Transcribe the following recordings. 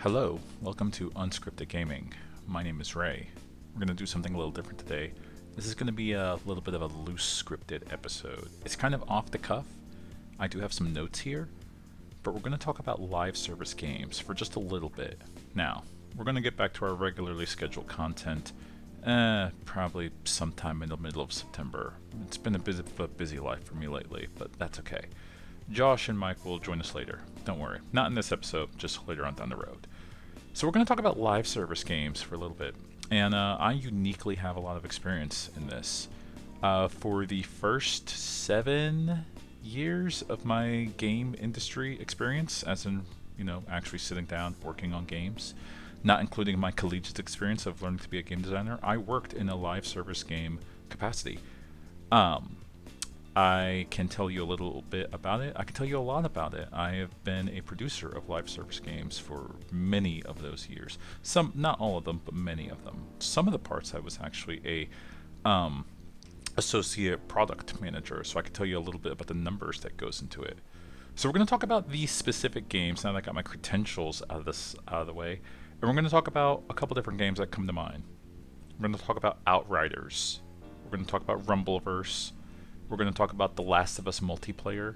Hello, welcome to Unscripted Gaming. My name is Ray. We're going to do something a little different today. This is going to be a little bit of a loose scripted episode. It's kind of off the cuff. I do have some notes here, but we're going to talk about live service games for just a little bit. Now, we're going to get back to our regularly scheduled content probably sometime in the middle of September. It's been a busy life for me lately, but that's okay. Josh and Mike will join us later. Don't worry. Not in this episode, just later on down the road. So we're going to talk about live service games for a little bit. And I uniquely have a lot of experience in this. For the first 7 years of my game industry experience, as in, actually sitting down, working on games, not including my collegiate experience of learning to be a game designer, I worked in a live service game capacity. I can tell you a little bit about it. I can tell you a lot about it. I have been a producer of live service games for many of those years. Some, not all of them, but many of them. Some of the parts I was actually a associate product manager, so I can tell you a little bit about the numbers that goes into it. So we're going to talk about these specific games now that I got my credentials out of the way, and we're going to talk about a couple different games that come to mind. We're going to talk about Outriders. We're going to talk about Rumbleverse. We're going to talk about The Last of Us multiplayer.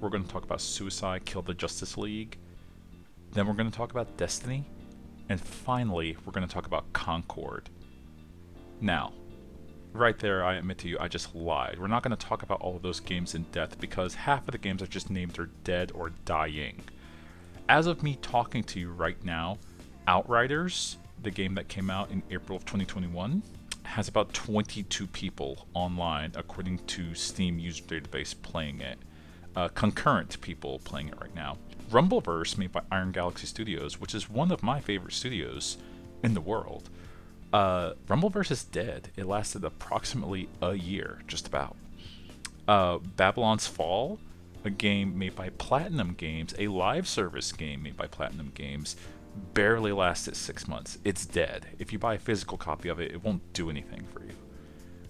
We're going to talk about Suicide Kill the Justice League. Then we're going to talk about Destiny. And finally, we're going to talk about Concord. Now, right there, I admit to you, I just lied. We're not going to talk about all of those games in depth because half of the games I just named are dead or dying. As of me talking to you right now, Outriders, the game that came out in April of 2021, has about 22 people online, according to Steam user database, playing it. Concurrent people playing it right now. Rumbleverse, made by Iron Galaxy Studios, which is one of my favorite studios in the world. Rumbleverse is dead. It lasted approximately a year, just about. Babylon's Fall, a game made by Platinum Games, a live service game made by Platinum Games, barely lasted 6 months. It's dead. If you buy a physical copy of it, it won't do anything for you.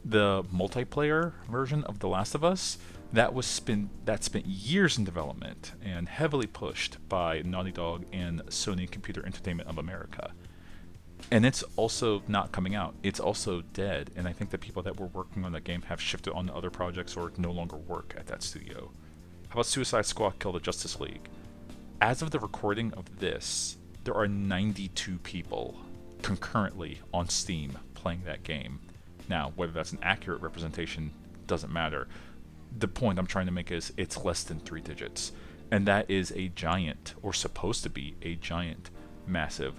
The multiplayer version of The Last of Us, that spent years in development and heavily pushed by Naughty Dog and Sony Computer Entertainment of America. And it's also not coming out. It's also dead, and I think the people that were working on that game have shifted on to other projects or no longer work at that studio. How about Suicide Squad Kill the Justice League? As of the recording of this, there are 92 people concurrently on Steam playing that game. Now, whether that's an accurate representation doesn't matter. The point I'm trying to make is it's less than 3 digits. And that is a giant, or supposed to be a giant, massive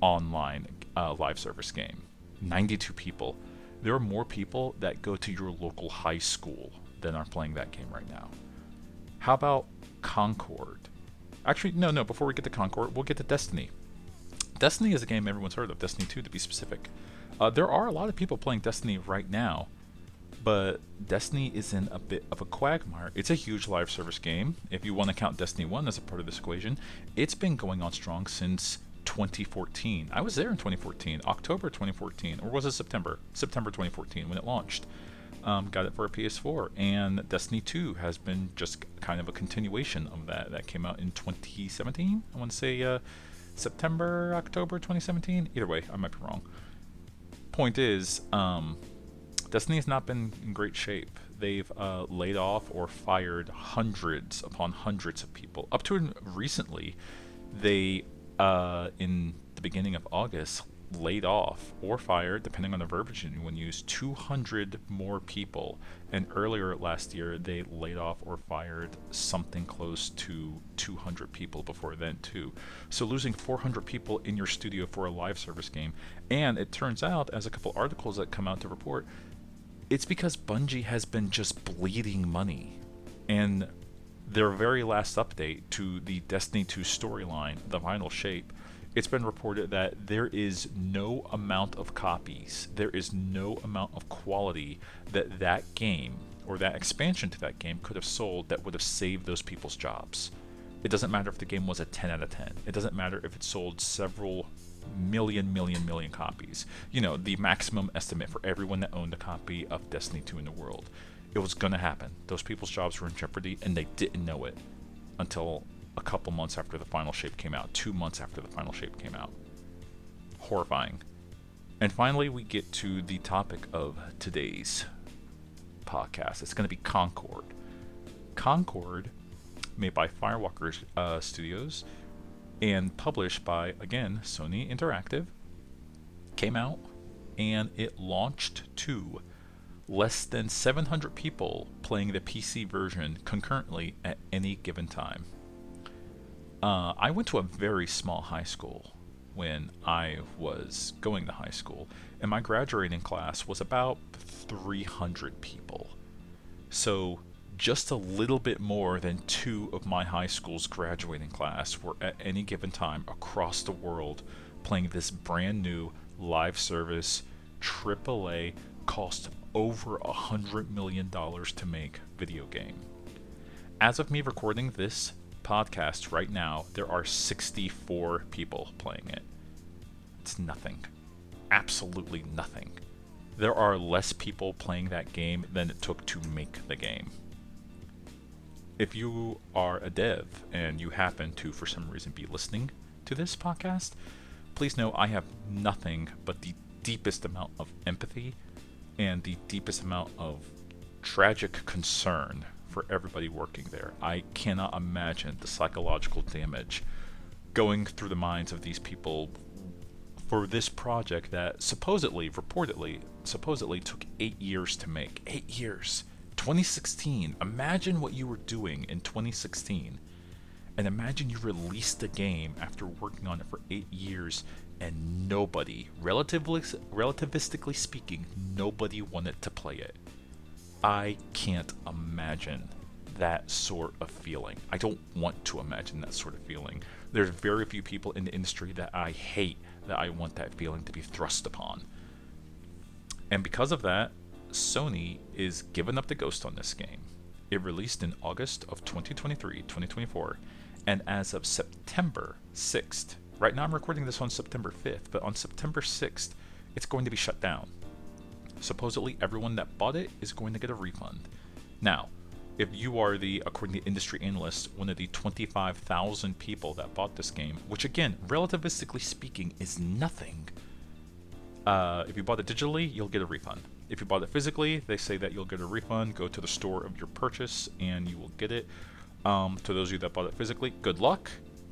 online live service game. 92 people. There are more people that go to your local high school than are playing that game right now. How about Concord? Actually, no, before we get to Concord, we'll get to Destiny. Destiny is a game everyone's heard of, Destiny 2 to be specific. There are a lot of people playing Destiny right now, but Destiny is in a bit of a quagmire. It's a huge live service game. If you want to count Destiny 1 as a part of this equation, it's been going on strong since 2014. I was there in 2014, October 2014, or was it September? September 2014 when it launched. Got it for a PS4, and Destiny 2 has been just kind of a continuation of that. That came out in 2017. I want to say September, October 2017. Either way, I might be wrong. Point is, Destiny has not been in great shape. They've laid off or fired hundreds upon hundreds of people. Up to recently, they, in the beginning of August, laid off or fired, depending on the verbiage anyone used, 200 more people. And earlier last year, they laid off or fired something close to 200 people before then, too. So losing 400 people in your studio for a live service game. And it turns out, as a couple articles that come out to report, it's because Bungie has been just bleeding money. And their very last update to the Destiny 2 storyline, the final shape, it's been reported that there is no amount of copies, there is no amount of quality that game or that expansion to that game could have sold that would have saved those people's jobs. It doesn't matter if the game was a 10 out of 10. It doesn't matter if it sold several million copies. The maximum estimate for everyone that owned a copy of Destiny 2 in the world. It was going to happen. Those people's jobs were in jeopardy, and they didn't know it until a couple months after the final shape came out, 2 months after the final shape came out. Horrifying. And finally, we get to the topic of today's podcast. It's going to be Concord. Concord, made by Firewalker Studios and published by, again, Sony Interactive, came out and it launched to less than 700 people playing the PC version concurrently at any given time. I went to a very small high school when I was going to high school, and my graduating class was about 300 people. So just a little bit more than 2 of my high school's graduating class were at any given time across the world playing this brand new live service AAA, cost over $100 million to make video game. As of me recording this podcast right now, there are 64 people playing it. It's nothing. Absolutely nothing. There are less people playing that game than it took to make the game. If you are a dev and you happen to, for some reason, be listening to this podcast, please know I have nothing but the deepest amount of empathy and the deepest amount of tragic concern for everybody working there. I cannot imagine the psychological damage going through the minds of these people for this project that supposedly took 8 years to make. 8 years. 2016. Imagine what you were doing in 2016. And imagine you released the game after working on it for 8 years and nobody, relativistically speaking, nobody wanted to play it. I can't imagine that sort of feeling. I don't want to imagine that sort of feeling. There's very few people in the industry that I hate that I want that feeling to be thrust upon. And because of that, Sony is giving up the ghost on this game. It released in August of 2024, and as of September 6th, right now I'm recording this on September 5th, but on September 6th, it's going to be shut down. Supposedly everyone that bought it is going to get a refund. Now, if you are according to industry analysts, one of the 25,000 people that bought this game, which again, relativistically speaking, is nothing. If you bought it digitally, you'll get a refund. If you bought it physically, they say that you'll get a refund. Go to the store of your purchase and you will get it. To those of you that bought it physically, good luck.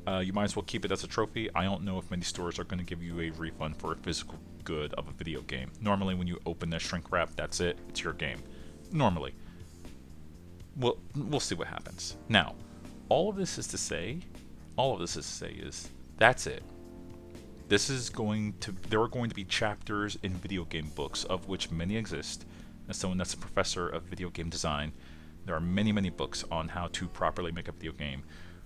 You might as well keep it as a trophy. I don't know if many stores are going to give you a refund for a physical good of a video game. Normally, when you open the shrink wrap, that's it. It's your game. Normally. Well, we'll see what happens. Now, all of this is to say is that's it. There are going to be chapters in video game books, of which many exist. As someone that's a professor of video game design, there are many, many books on how to properly make a video game.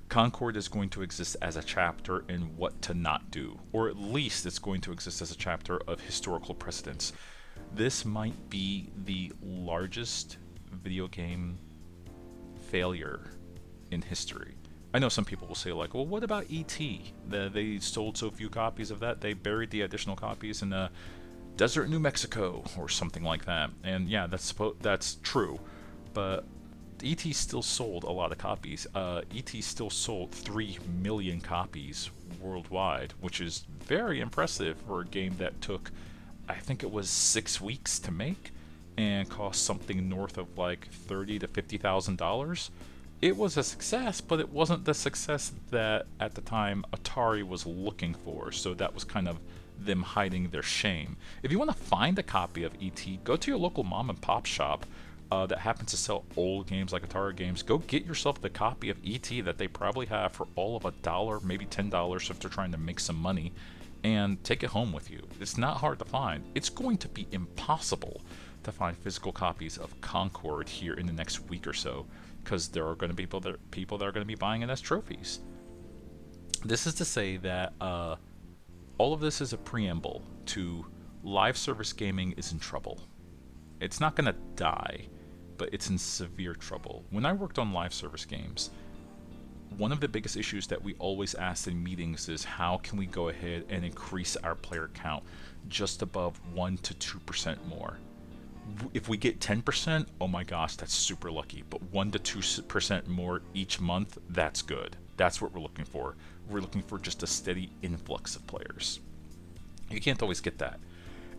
Concord is going to exist as a chapter in what to not do, or at least it's going to exist as a chapter of historical precedents. This might be the largest video game failure in history. I know some people will say like, well, what about E.T.? They sold so few copies of that, they buried the additional copies in the desert New Mexico or something like that. And yeah, that's true, but E.T. still sold a lot of copies. E.T. still sold 3 million copies worldwide, which is very impressive for a game that took, I think it was 6 weeks to make and cost something north of like $30,000 to $50,000. It was a success, but it wasn't the success that at the time Atari was looking for, so that was kind of them hiding their shame. If you want to find a copy of E.T., go to your local mom and pop shop that happens to sell old games like Atari games. Go get yourself the copy of E.T. that they probably have for all of $1, maybe $10 if they're trying to make some money, and take it home with you. It's not hard to find. It's going to be impossible to find physical copies of Concord here in the next week or so, because there are going to be people that are going to be buying it as trophies. This is to say that all of this is a preamble to live service gaming is in trouble. It's not going to die, but it's in severe trouble. When I worked on live service games, one of the biggest issues that we always asked in meetings is how can we go ahead and increase our player count just above 1% to 2% more. If we get 10%, oh my gosh, that's super lucky. But 1% to 2% more each month, that's good. That's what we're looking for. We're looking for just a steady influx of players. You can't always get that.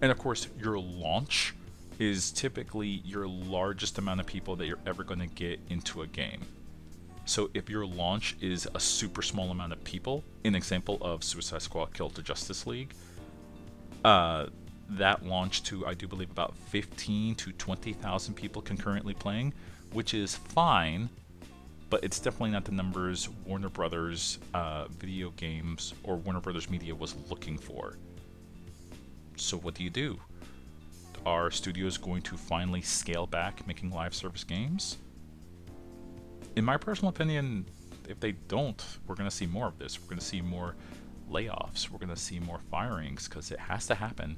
And of course, your launch is typically your largest amount of people that you're ever going to get into a game. So if your launch is a super small amount of people, an example of Suicide Squad Kill to Justice League, that launched to, I do believe, about 15 to 20,000 people concurrently playing, which is fine, but it's definitely not the numbers Warner Brothers video games or Warner Brothers Media was looking for. So what do? Are studios going to finally scale back making live service games? In my personal opinion, if they don't, we're going to see more of this. We're going to see more layoffs. We're going to see more firings because it has to happen.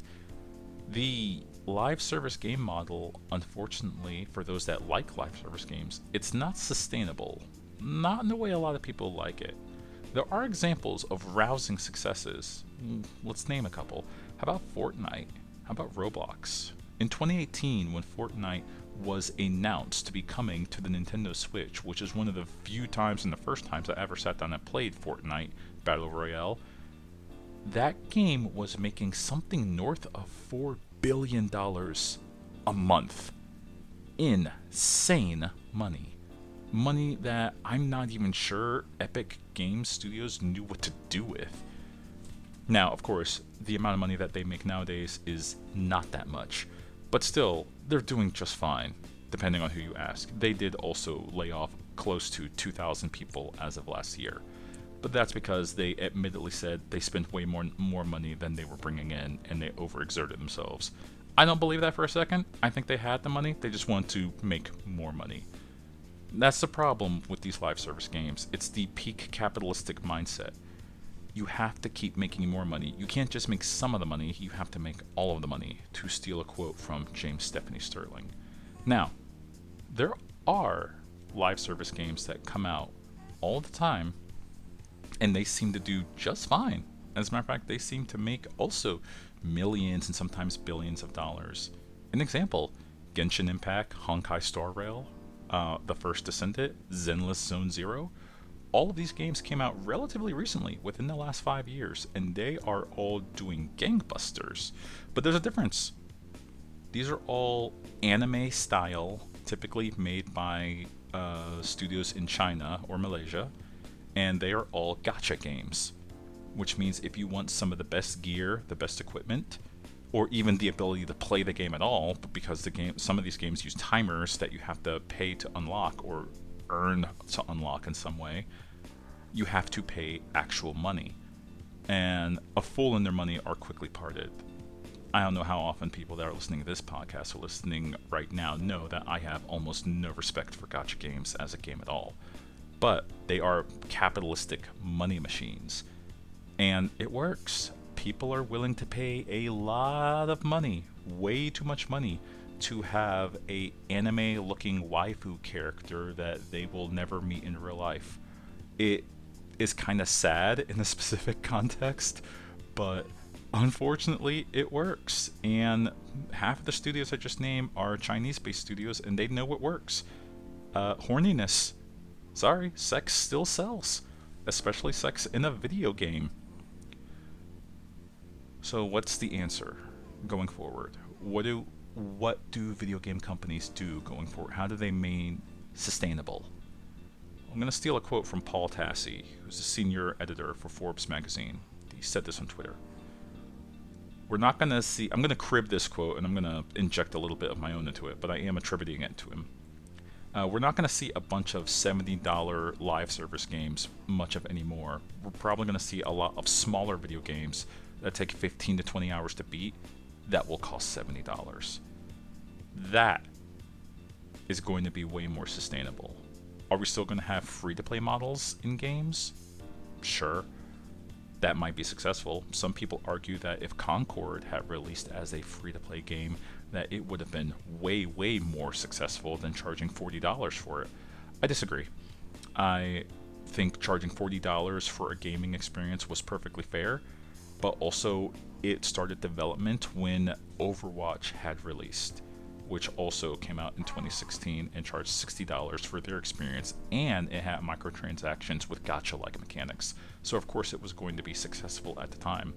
The live service game model, unfortunately, for those that like live service games, it's not sustainable. Not in the way a lot of people like it. There are examples of rousing successes. Let's name a couple. How about Fortnite? How about Roblox? In 2018, when Fortnite was announced to be coming to the Nintendo Switch, which is one of the few times and the first times I ever sat down and played Fortnite Battle Royale, that game was making something north of $4 billion a month. Insane money. Money that I'm not even sure Epic Games Studios knew what to do with. Now, of course, the amount of money that they make nowadays is not that much. But still, they're doing just fine, depending on who you ask. They did also lay off close to 2,000 people as of last year. But that's because they admittedly said they spent way more money than they were bringing in, and they overexerted themselves. I don't believe that for a second. I think they had the money. They just wanted to make more money. That's the problem with these live service games. It's the peak capitalistic mindset. You have to keep making more money. You can't just make some of the money. You have to make all of the money, to steal a quote from James Stephanie Sterling. Now, there are live service games that come out all the time, and they seem to do just fine. As a matter of fact, they seem to make also millions and sometimes billions of dollars. An example, Genshin Impact, Honkai Star Rail, The First Descendant, Zenless Zone Zero. All of these games came out relatively recently, within the last 5 years, and they are all doing gangbusters. But there's a difference. These are all anime style, typically made by studios in China or Malaysia, and they are all gacha games, which means if you want some of the best gear, the best equipment, or even the ability to play the game at all, because some of these games use timers that you have to pay to unlock or earn to unlock in some way, you have to pay actual money. And a fool and their money are quickly parted. I don't know how often people that are listening to this podcast or listening right now know that I have almost no respect for gacha games as a game at all. But they are capitalistic money machines. And it works. People are willing to pay a lot of money, way too much money, to have a anime-looking waifu character that they will never meet in real life. It is kind of sad in a specific context, but unfortunately it works. And half of the studios I just named are Chinese-based studios, and they know it works. Horniness. Sorry, sex still sells, especially sex in a video game. So what's the answer going forward? What do video game companies do going forward? How do they remain sustainable? I'm going to steal a quote from Paul Tassi, who's a senior editor for Forbes magazine. He said this on Twitter. We're not going to see, I'm going to crib this quote and I'm going to inject a little bit of my own into it, but I am attributing it to him. We're not going to see a bunch of $70 live service games much of anymore. We're probably going to see a lot of smaller video games that take 15 to 20 hours to beat that will cost $70. That is going to be way more sustainable. Are we still going to have free-to-play models in games? Sure. That might be successful. Some people argue that if Concord had released as a free-to-play game, that it would have been way, way more successful than charging $40 for it. I disagree. I think charging $40 for a gaming experience was perfectly fair, but also it started development when Overwatch had released. which also came out in 2016 and charged $60 for their experience, and it had microtransactions with gacha-like mechanics. So of course it was going to be successful at the time.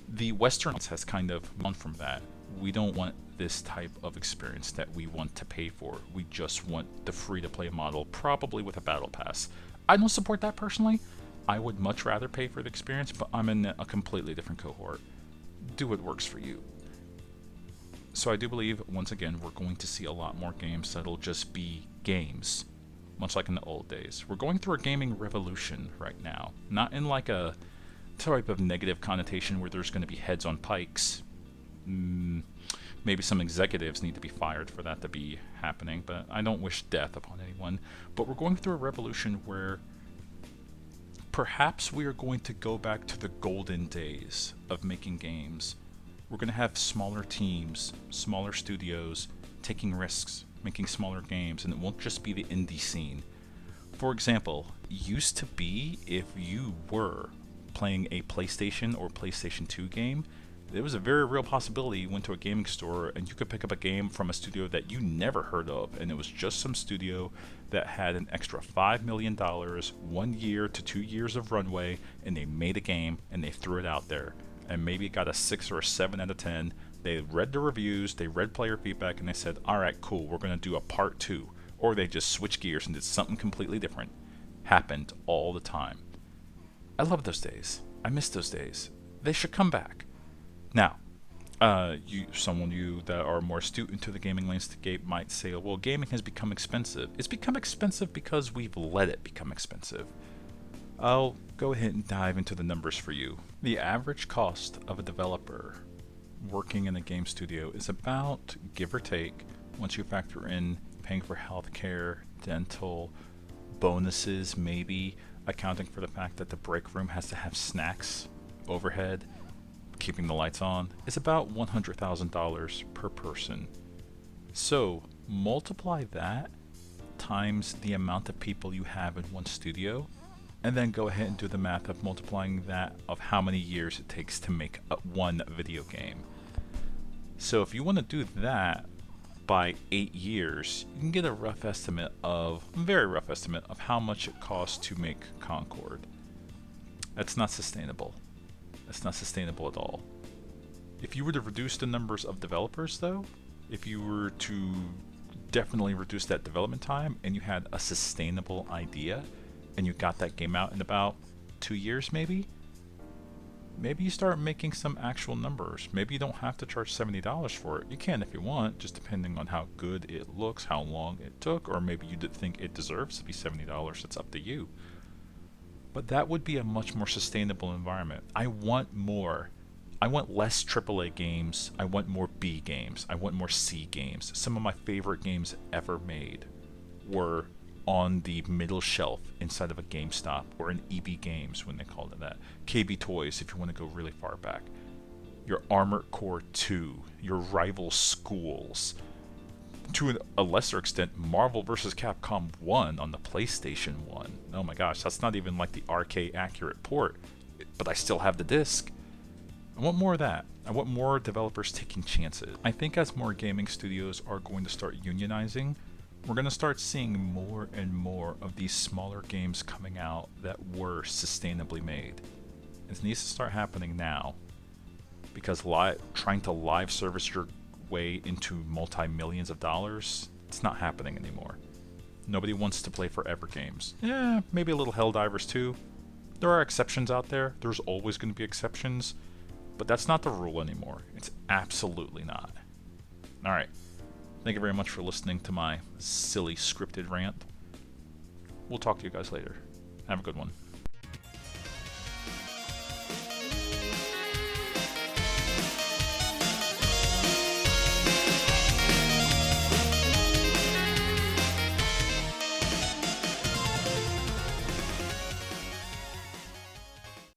The Western has kind of gone from that. We don't want this type of experience that we want to pay for. We just want the free-to-play model, probably with a battle pass. I don't support that personally. I would much rather pay for the experience, but I'm in a completely different cohort. Do what works for you. So I do believe, once again, we're going to see a lot more games that'll just be games, much like in the old days. We're going through a gaming revolution right now. Not in like a type of negative connotation where there's going to be heads on pikes. Maybe some executives need to be fired for that to be happening, but I don't wish death upon anyone. But we're going through a revolution where perhaps we are going to go back to the golden days of making games. We're going to have smaller teams, smaller studios, taking risks, making smaller games, and it won't just be the indie scene. For example, used to be if you were playing a PlayStation or PlayStation 2 game, there was a very real possibility you went to a gaming store and you could pick up a game from a studio that you never heard of, and it was just some studio that had an extra $5 million, 1 year to 2 years of runway, and they made a game and they threw it out there. And maybe it got a 6 or a 7 out of 10. They read the reviews, they read player feedback, and they said, alright, cool, we're going to do a part 2. Or they just switched gears and did something completely different. Happened all the time. I love those days. I miss those days. They should come back. Now, you that are more astute into the gaming landscape might say, well, gaming has become expensive. It's become expensive because we've let it become expensive. I'll go ahead and dive into the numbers for you. The average cost of a developer working in a game studio is about, give or take, once you factor in paying for healthcare, dental, bonuses, maybe accounting for the fact that the break room has to have snacks overhead, keeping the lights on, is about $100,000 per person. So multiply that times the amount of people you have in one studio, and then go ahead and do the math of multiplying that of how many years it takes to make one video game. So if you want to do that by 8 years, you can get a rough estimate of, very rough estimate of how much it costs to make Concord. That's not sustainable. That's not sustainable at all. If you were to reduce the numbers of developers though, if you were to definitely reduce that development time and you had a sustainable idea and you got that game out in about 2 years maybe you start making some actual numbers. Maybe you don't have to charge $70 for it. You can if you want, just depending on how good it looks, how long it took, or maybe you think it deserves to be $70. It's up to you. But that would be a much more sustainable environment. I want more. I want less AAA games. I want more B games. I want more C games. Some of my favorite games ever made were on the middle shelf inside of a GameStop or an EB Games when they called it that. KB Toys if you want to go really far back. Your Armored Core 2, your Rival Schools. To a lesser extent, Marvel vs. Capcom 1 on the PlayStation 1. Oh my gosh, that's not even like the arcade accurate port, but I still have the disc. I want more of that. I want more developers taking chances. I think as more gaming studios are going to start unionizing, we're going to start seeing more and more of these smaller games coming out that were sustainably made. It needs to start happening now, because trying to live service your way into multi-millions of dollars, it's not happening anymore. Nobody wants to play forever games. Yeah, maybe a little Helldivers too. There are exceptions out there. There's always going to be exceptions, but that's not the rule anymore. It's absolutely not. Alright. Thank you very much for listening to my silly scripted rant. We'll talk to you guys later. Have a good one.